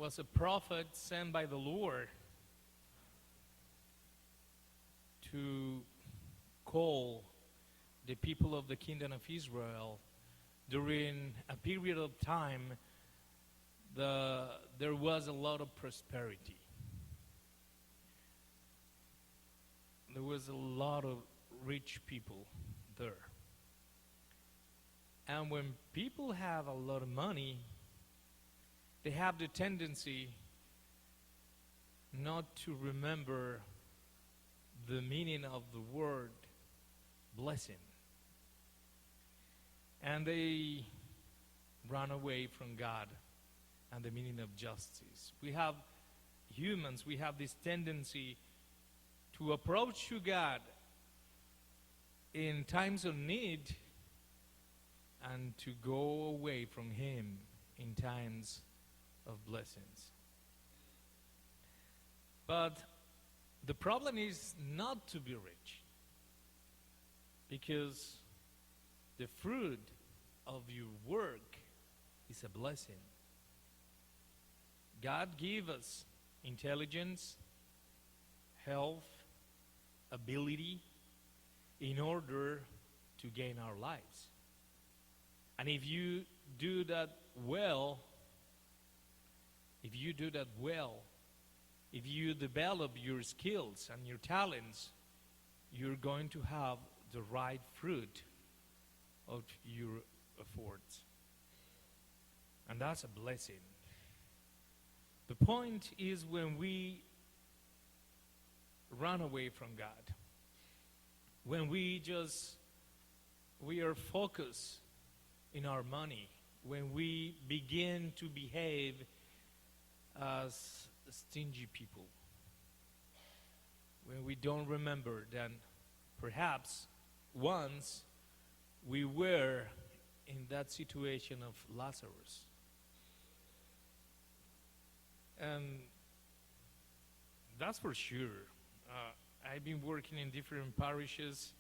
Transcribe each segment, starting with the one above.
was a prophet sent by the Lord to call the people of the kingdom of Israel during a period of time. There was a lot of prosperity. There was a lot of rich people there. And when people have a lot of money, they have the tendency not to remember the meaning of the word blessing. And they run away from God and the meaning of justice. We have humans, we have this tendency to approach to God in times of need and to go away from Him in times of blessings. But the problem is not to be rich, because the fruit of your work is a blessing. God gave us intelligence, health, ability in order to gain our lives. And if you do that well, if you develop your skills and your talents, you're going to have the right fruit of your efforts. And that's a blessing. The point is, when we run away from God, when we are focused in our money, when we begin to behave as stingy people, when we don't remember that perhaps once we were in that situation of Lazarus. And that's for sure. I've been working in different parishes,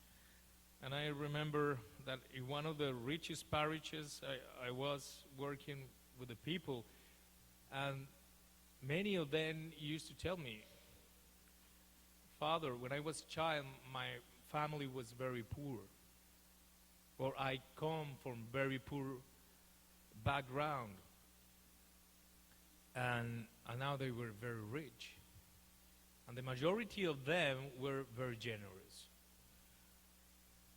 and I remember that in one of the richest parishes, I was working with the people, and many of them used to tell me, "Father, when I was a child, my family was very poor, or I come from very poor background, and now they were very rich. And the majority of them were very generous."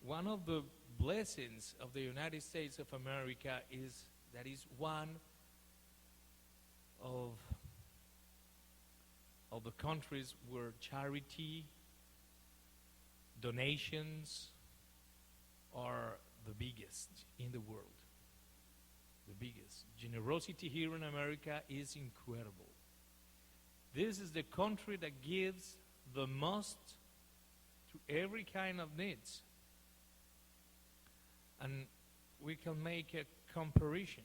One of the blessings of the United States of America is that is one of the countries where charity, donations are the biggest in the world. The biggest. Generosity here in America is incredible. This is the country that gives the most to every kind of needs. And we can make a comparison.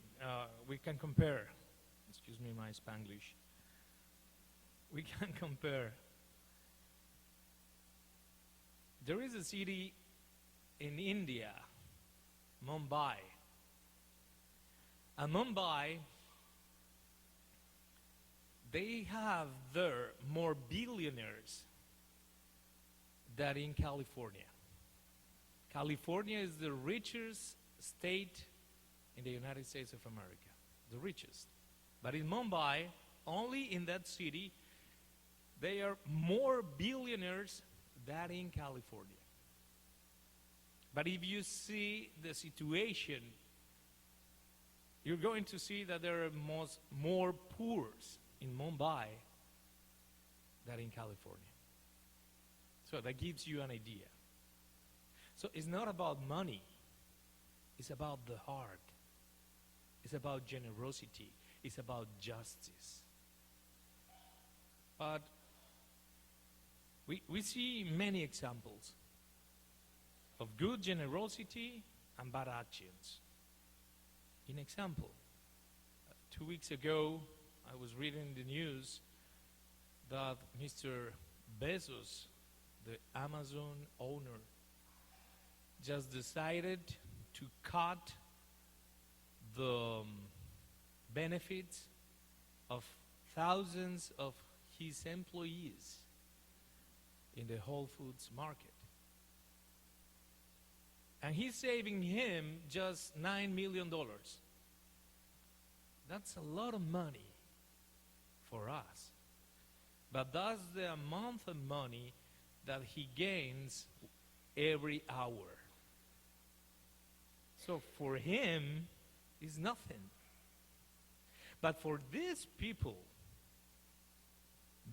We can compare. Excuse me, my Spanglish. We can compare. There is a city in India, Mumbai. And Mumbai, they have there more billionaires than in California. California is the richest state in the United States of America, the richest. But in Mumbai, only in that city, there are more billionaires than in California. But if you see the situation, you're going to see that there are more poor in Mumbai than in California. So that gives you an idea. So it's not about money. It's about the heart. It's about generosity. It's about justice. But we see many examples of good generosity and bad actions. In example, 2 weeks ago, I was reading the news that Mr. Bezos, the Amazon owner, just decided to cut the benefits of thousands of his employees in the Whole Foods market. And he's saving him just $9 million. That's a lot of money for us. But that's the amount of money that he gains every hour. So for him, it's nothing. But for these people,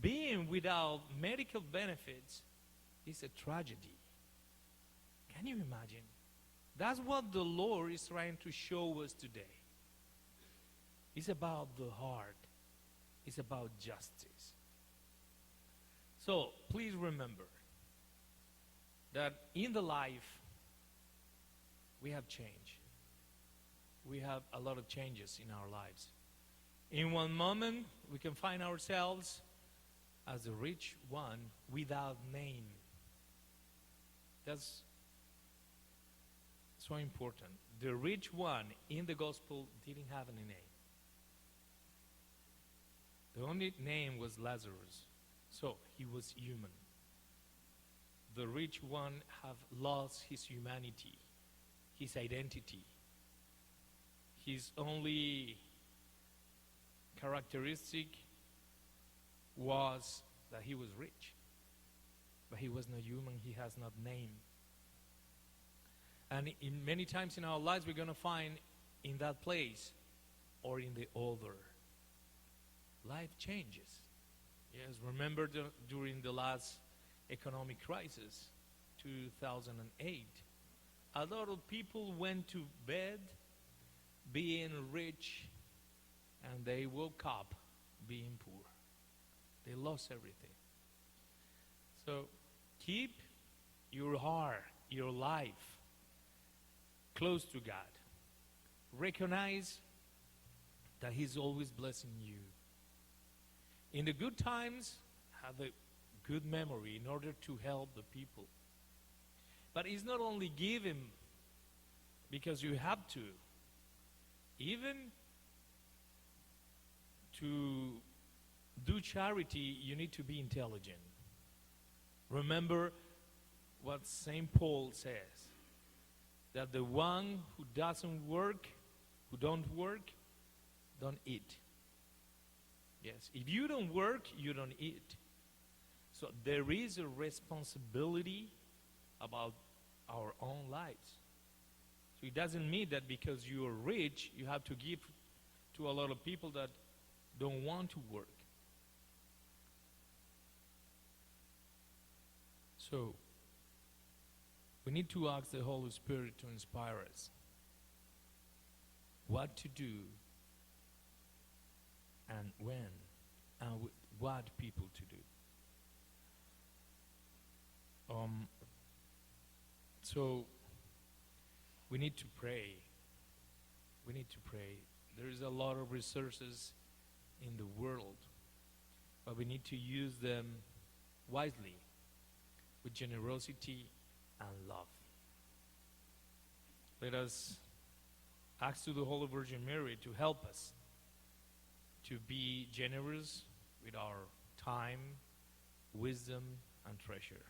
being without medical benefits is a tragedy. Can you imagine? That's what the Lord is trying to show us today. It's about the heart. It's about justice. So please remember that in the life we have change. We have a lot of changes in our lives. In one moment we can find ourselves as the rich one without name. That's so important. The rich one in the gospel didn't have any name. The only name was Lazarus. So he was human. The rich one have lost his humanity, his identity. His only characteristic was that he was rich. But he was not human, he has not name. And in many times in our lives we're going to find in that place or in the other. Life changes. Yes, remember during the last economic crisis, 2008, a lot of people went to bed being rich and they woke up being poor. They lost everything. So keep your heart, your life close to God. Recognize that He's always blessing you. In the good times, have a good memory in order to help the people. But it's not only giving because you have to. Even to do charity, you need to be intelligent. Remember what St. Paul says, that the one who doesn't work, who don't work, don't eat. Yes, if you don't work, you don't eat. So there is a responsibility about our own lives. So it doesn't mean that because you are rich, you have to give to a lot of people that don't want to work. So we need to ask the Holy Spirit to inspire us what to do and when and with what people to do. So we need to pray. We need to pray. There is a lot of resources in the world, but we need to use them wisely, with generosity and love. Let us ask to the Holy Virgin Mary to help us to be generous with our time, wisdom, and treasure.